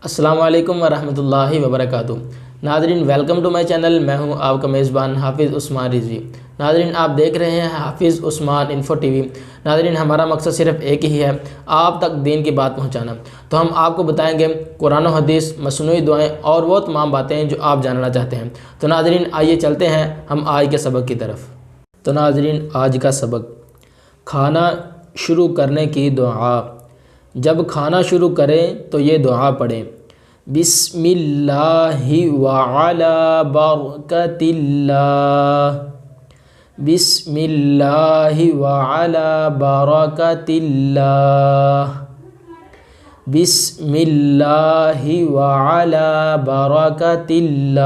अस्सलामु अलैकुम वरहमतुल्लाहि वबरकातुहू। नाज़रीन, वेलकम टू माय चैनल। मैं हूं आपका मेज़बान हाफिज़ उस्मान रिज़वी। नाज़रीन, आप देख रहे हैं हाफिज़ उस्मान इन्फो टीवी। नाज़रीन, हमारा मकसद सिर्फ एक ही है, आप तक दीन की बात पहुंचाना। तो हम आपको बताएंगे कुरान और हदीस, मसनूई दुआएं और वो तमाम बातें जो आप जानना चाहते हैं। तो नाज़रीन, आइए चलते हैं हम आज के सबक की तरफ। तो नाज़रीन, आज का सबक, खाना शुरू करने की दुआ। जब खाना शुरू करें तो ये दुआ पढ़ें, बिस्मिल्लाहि व अला बरकतिल्लाह, बिस्मिल्लाहि व अला बरकतिल्लाह, बिस्मिल्लाहि व अला बरकतिल्लाह।